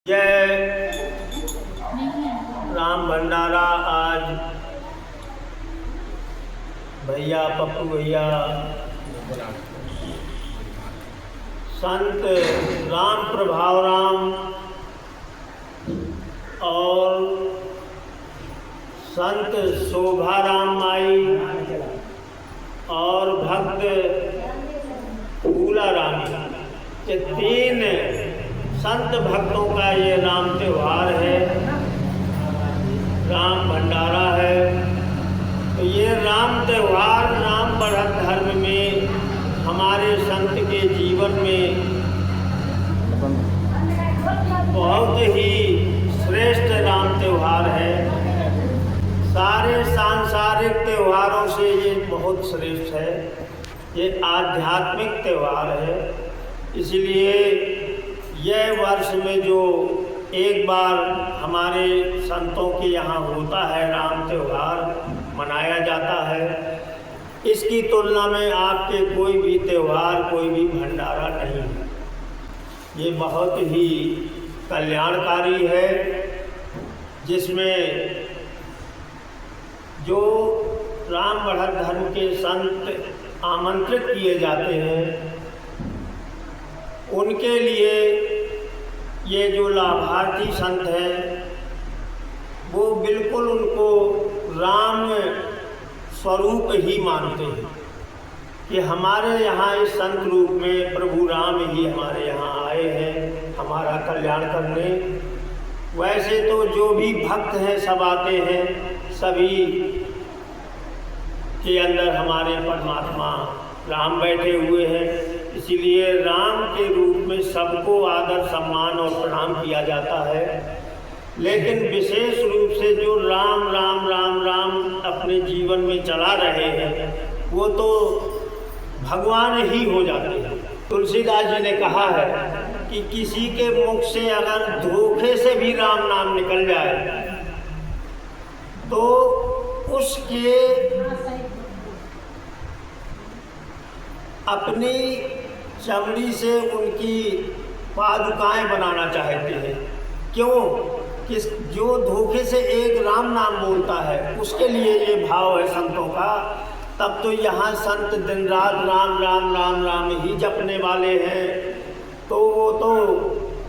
जय राम भंडारा। आज भैया पप्पू भैया संत राम प्रभाव राम और संत शोभा राम माई और भक्त फूला राम, ये तीन संत भक्तों का ये राम त्यौहार है, राम भंडारा है। तो ये राम त्यौहार राम बढ़त धर्म में हमारे संत के जीवन में बहुत ही श्रेष्ठ राम त्यौहार है। सारे सांसारिक त्योहारों से ये बहुत श्रेष्ठ है, ये आध्यात्मिक त्यौहार है। इसलिए यह वर्ष में जो एक बार हमारे संतों के यहाँ होता है राम त्यौहार मनाया जाता है, इसकी तुलना में आपके कोई भी त्यौहार कोई भी भंडारा नहीं है। ये बहुत ही कल्याणकारी है, जिसमें जो राम बढ़त धर्म के संत आमंत्रित किए जाते हैं उनके लिए ये जो लाभार्थी संत हैं वो बिल्कुल उनको राम स्वरूप ही मानते हैं कि हमारे यहाँ इस संत रूप में प्रभु राम ही हमारे यहाँ आए हैं हमारा कल्याण करने। वैसे तो जो भी भक्त हैं सब आते हैं, सभी के अंदर हमारे परमात्मा राम बैठे हुए हैं। इसीलिए राम के रूप में सबको आदर सम्मान और प्रणाम किया जाता है। लेकिन विशेष रूप से जो राम राम राम राम अपने जीवन में चला रहे हैं वो तो भगवान ही हो जाते हैं। तुलसीदास जी ने कहा है कि किसी के मुख से अगर धोखे से भी राम नाम निकल जाए तो उसके अपनी चमड़ी से उनकी पादुकाएं बनाना चाहते हैं। क्यों? कि जो धोखे से एक राम नाम बोलता है उसके लिए ये भाव है संतों का। तब तो यहाँ संत दिन रात राम राम राम राम ही जपने वाले हैं, तो वो तो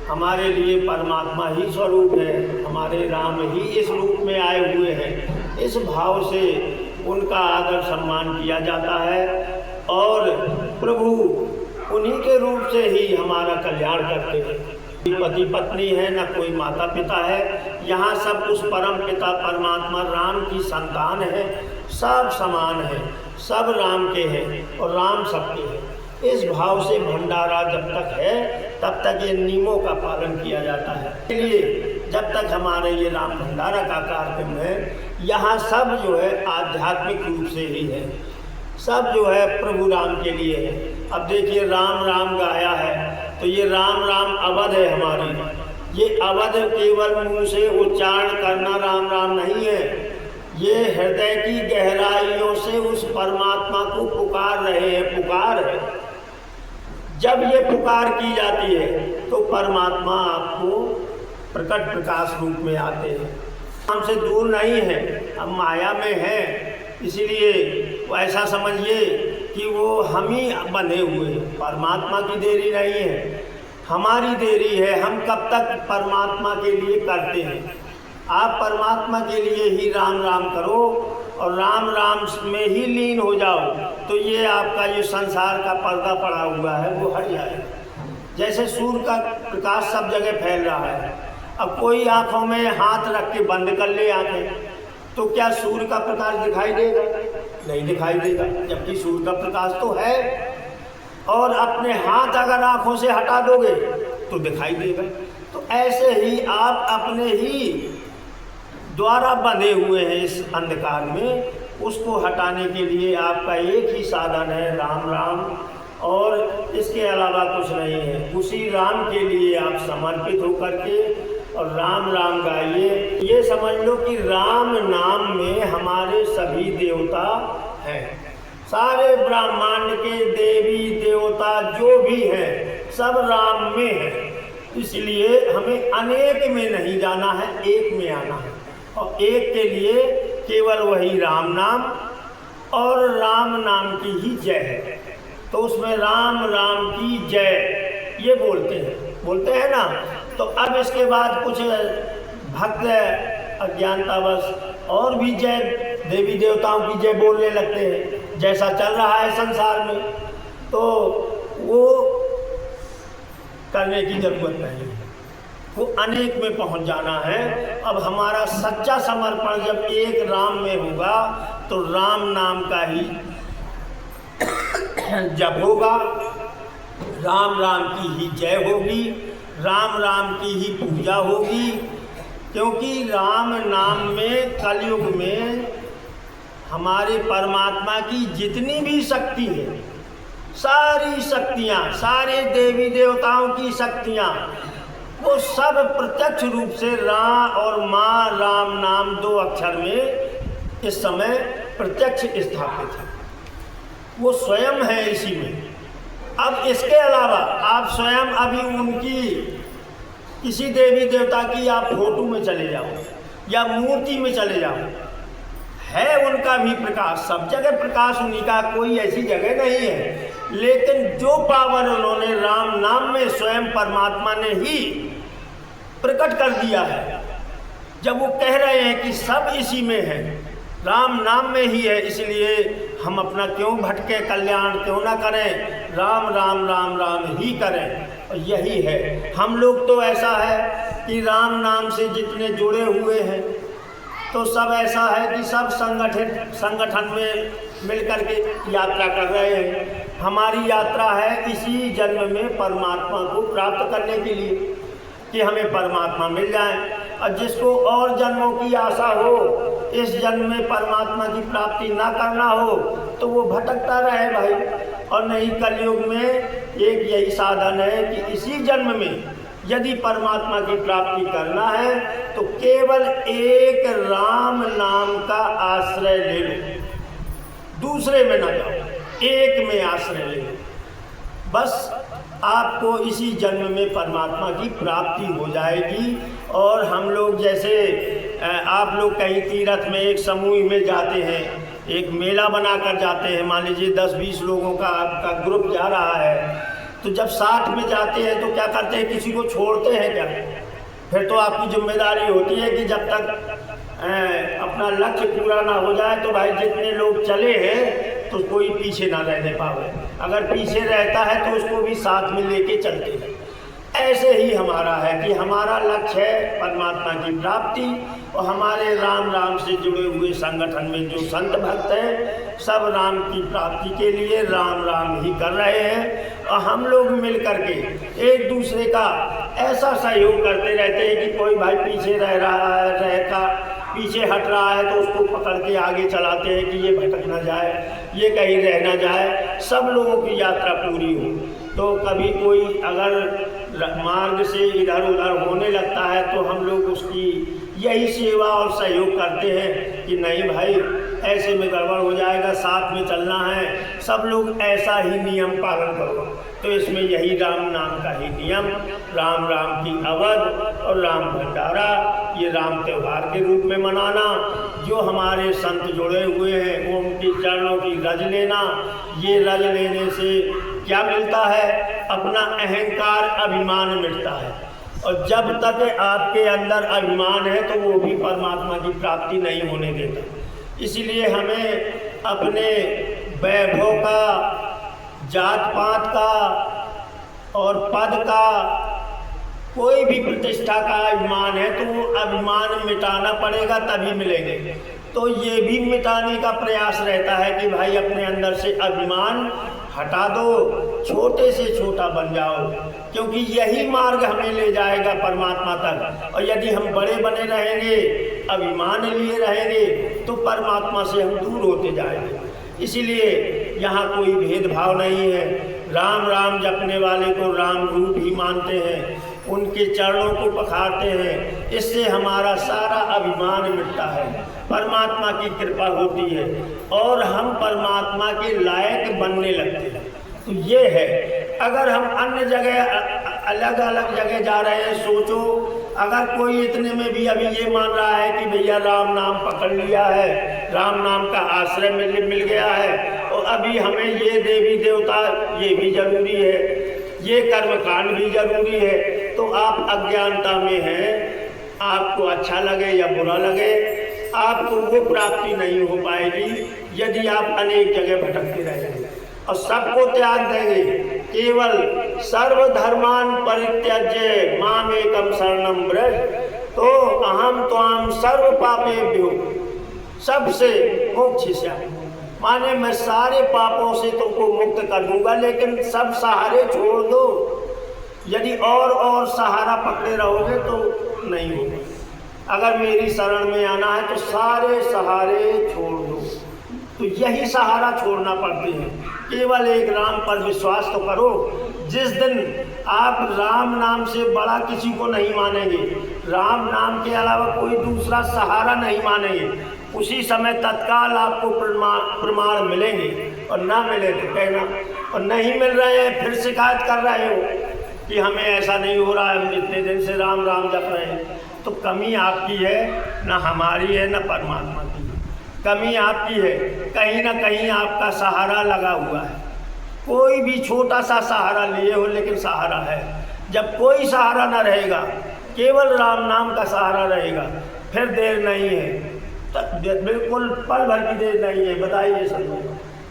हमारे लिए परमात्मा ही स्वरूप है, हमारे राम ही इस रूप में आए हुए हैं। इस भाव से उनका आदर सम्मान किया जाता है और प्रभु उन्हीं के रूप से ही हमारा कल्याण करते हैं। पति पत्नी है, न कोई माता पिता है, यहाँ सब उस परम पिता परमात्मा राम की संतान है, सब समान है, सब राम के हैं और राम सबके हैं। इस भाव से भंडारा जब तक है तब तक ये नियमों का पालन किया जाता है। इसलिए जब तक हमारे ये राम भंडारा का कार्यक्रम है, यहाँ सब जो है आध्यात्मिक रूप से ही है, सब जो है प्रभु राम के लिए है। अब देखिए राम राम गाया है तो ये राम राम अवध है हमारी। ये अवध केवल मुंह से उच्चारण करना राम राम नहीं है, ये हृदय की गहराइयों से उस परमात्मा को पुकार रहे हैं, पुकार है। जब ये पुकार की जाती है तो परमात्मा आपको प्रकट प्रकाश रूप में आते हैं, हमसे दूर नहीं है, हम माया में हैं। इसीलिए ऐसा समझिए कि वो हम ही बने हुए हैं, परमात्मा की देरी नहीं है, हमारी देरी है। हम कब तक परमात्मा के लिए करते हैं। आप परमात्मा के लिए ही राम राम करो और राम राम में ही लीन हो जाओ तो ये आपका जो संसार का पर्दा पड़ा हुआ है वो हट जाएगा। जैसे सूर्य का प्रकाश सब जगह फैल रहा है, अब कोई आँखों में हाथ रख के बंद कर ले आँखें तो क्या सूर्य का प्रकाश दिखाई देगा? नहीं दिखाई देगा, जबकि सूर्य का प्रकाश तो है। और अपने हाथ अगर आँखों से हटा दोगे तो दिखाई देगा। तो ऐसे ही आप अपने ही द्वारा बंधे हुए हैं इस अंधकार में, उसको हटाने के लिए आपका एक ही साधन है राम राम, और इसके अलावा कुछ नहीं है। उसी राम के लिए आप समर्पित होकर के और राम राम गाइए। ये समझ लो कि राम नाम में हमारे सभी देवता हैं, सारे ब्रह्मांड के देवी देवता जो भी हैं सब राम में है। इसलिए हमें अनेक में नहीं जाना है, एक में आना है। और एक के लिए केवल वही राम नाम और राम नाम की ही जय है। तो उसमें राम राम की जय ये बोलते हैं ना। तो अब इसके बाद कुछ भक्त अज्ञानतावश और भी जय, देवी देवताओं की जय बोलने लगते हैं, जैसा चल रहा है संसार में। तो वो करने की जरूरत नहीं है, वो अनेक में पहुंच जाना है। अब हमारा सच्चा समर्पण जब एक राम में होगा तो राम नाम का ही जप होगा, राम राम की ही जय होगी, राम राम की ही पूजा होगी। क्योंकि राम नाम में कलयुग में हमारे परमात्मा की जितनी भी शक्ति है, सारी शक्तियाँ, सारे देवी देवताओं की शक्तियाँ, वो सब प्रत्यक्ष रूप से रा और माँ राम नाम 2 अक्षर में इस समय प्रत्यक्ष स्थापित है। वो स्वयं है इसी में। अब इसके अलावा आप स्वयं अभी उनकी किसी देवी देवता की आप फोटो में चले जाओ या मूर्ति में चले जाओ, है उनका भी प्रकाश, सब जगह प्रकाश उन्हीं का, कोई ऐसी जगह नहीं है। लेकिन जो पावर उन्होंने राम नाम में स्वयं परमात्मा ने ही प्रकट कर दिया है। जब वो कह रहे हैं कि सब इसी में है, राम नाम में ही है, इसलिए हम अपना क्यों भटके, कल्याण क्यों ना करें, राम राम राम राम ही करें। और यही है। हम लोग तो ऐसा है कि राम नाम से जितने जुड़े हुए हैं तो सब ऐसा है कि सब संगठन में मिलकर के यात्रा कर रहे हैं। हमारी यात्रा है इसी जन्म में परमात्मा को प्राप्त करने के लिए कि हमें परमात्मा मिल जाए। और जिसको और जन्मों की आशा हो, इस जन्म में परमात्मा की प्राप्ति ना करना हो, तो वो भटकता रहे भाई। और नहीं, कलयुग में एक यही साधन है कि इसी जन्म में यदि परमात्मा की प्राप्ति करना है तो केवल एक राम नाम का आश्रय ले लो, दूसरे में ना जाओ, एक में आश्रय ले लो। बस आपको इसी जन्म में परमात्मा की प्राप्ति हो जाएगी। और हम लोग जैसे आप लोग कहीं तीर्थ में एक समूह में जाते हैं, एक मेला बना कर जाते हैं, मान लीजिए 10-20 लोगों का आपका ग्रुप जा रहा है, तो जब साथ में जाते हैं तो क्या करते हैं, किसी को छोड़ते हैं क्या? फिर तो आपकी जिम्मेदारी होती है कि जब तक अपना लक्ष्य पूरा ना हो जाए तो भाई जितने लोग चले हैं तो कोई पीछे ना रहने पावे। अगर पीछे रहता है तो उसको भी साथ में लेके चलते हैं। ऐसे ही हमारा है कि हमारा लक्ष्य है परमात्मा की प्राप्ति। और हमारे राम राम से जुड़े हुए संगठन में जो संत भक्त हैं, सब राम की प्राप्ति के लिए राम राम ही कर रहे हैं। और हम लोग मिल करके एक दूसरे का ऐसा सहयोग करते रहते हैं कि कोई भाई पीछे रह रहा है, पीछे हट रहा है तो उसको पकड़ के आगे चलाते हैं कि ये भटक ना जाए, ये कहीं रह ना जाए, सब लोगों की यात्रा पूरी हो। तो कभी कोई अगर मार्ग से इधर उधर होने लगता है तो हम लोग उसकी यही सेवा और सहयोग करते हैं कि नहीं भाई ऐसे में गड़बड़ हो जाएगा, साथ में चलना है, सब लोग ऐसा ही नियम पालन करो। तो इसमें यही राम नाम का ही नियम, राम राम की अवध और राम भंडारा, ये राम त्यौहार के रूप में मनाना। जो हमारे संत जुड़े हुए हैं वो उनके चरणों की रज लेना। ये रज लेने से क्या मिलता है? अपना अहंकार अभिमान मिटता है। और जब तक आपके अंदर अभिमान है तो वो भी परमात्मा की प्राप्ति नहीं होने देता। इसलिए हमें अपने वैभव का, जात पात का और पद का, कोई भी प्रतिष्ठा का अभिमान है तो वो अभिमान मिटाना पड़ेगा, तभी मिलेंगे। तो ये भी मिटाने का प्रयास रहता है कि भाई अपने अंदर से अभिमान हटा दो, छोटे से छोटा बन जाओ, क्योंकि यही मार्ग हमें ले जाएगा परमात्मा तक। और यदि हम बड़े बने रहेंगे, अभिमान लिए रहेंगे, तो परमात्मा से हम दूर होते जाएंगे। इसीलिए यहाँ कोई भेदभाव नहीं है। राम राम जपने वाले को राम रूप ही मानते हैं, उनके चरणों को पखारते हैं। इससे हमारा सारा अभिमान मिटता है, परमात्मा की कृपा होती है और हम परमात्मा के लायक बनने लगते हैं। तो ये है, अगर हम अन्य जगह अलग अलग जगह जा रहे हैं। सोचो अगर कोई इतने में भी अभी ये मान रहा है कि भैया राम नाम पकड़ लिया है, राम नाम का आश्रय मिल गया है और अभी हमें ये देवी देवता ये भी जरूरी है, ये कर्मकांड भी जरूरी है, तो आप अज्ञानता में हैं। आपको अच्छा लगे या बुरा लगे, आपको वो प्राप्ति नहीं हो पाएगी यदि आप अनेक जगह भटकते रहेंगे और सबको त्याग देंगे। केवल सर्वधर्मान परित्यज्य मामेकम शरणं व्रज, तो अहम त्वाम सर्व पापेभ्यो सबसे मोक्षयिष्यामि, माने मैं सारे पापों से तुमको मुक्त कर दूंगा, लेकिन सब सहारे छोड़ दो। यदि और सहारा पकड़े रहोगे तो नहीं होगा। अगर मेरी शरण में आना है तो सारे सहारे छोड़ दो। तो यही सहारा छोड़ना पड़ते हैं। केवल एक राम पर विश्वास तो करो। जिस दिन आप राम नाम से बड़ा किसी को नहीं मानेंगे, राम नाम के अलावा कोई दूसरा सहारा नहीं मानेंगे, उसी समय तत्काल आपको प्रमाण मिलेंगे। और ना मिले तो कहना, और नहीं मिल रहे हैं फिर शिकायत कर रहे हो कि हमें ऐसा नहीं हो रहा है, हम इतने दिन से राम राम जप रहे हैं। तो कमी आपकी है, ना हमारी है, ना परमात्मा की है। कमी आपकी है, कहीं ना कहीं आपका सहारा लगा हुआ है। कोई भी छोटा सा सहारा लिए हो, लेकिन सहारा है। जब कोई सहारा ना रहेगा, केवल राम नाम का सहारा रहेगा, फिर देर नहीं है। तो बिल्कुल पल भर की देर नहीं है, बताइए सब,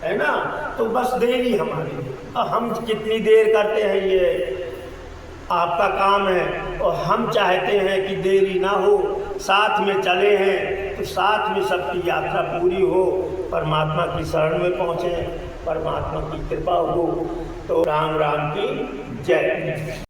है ना। तो बस देरी हमारी है, और हम कितनी देर करते हैं ये आपका काम है। और हम चाहते हैं कि देरी ना हो, साथ में चले हैं तो साथ में सबकी यात्रा पूरी हो, परमात्मा की शरण में पहुँचे, परमात्मा की कृपा हो। तो राम राम की जय।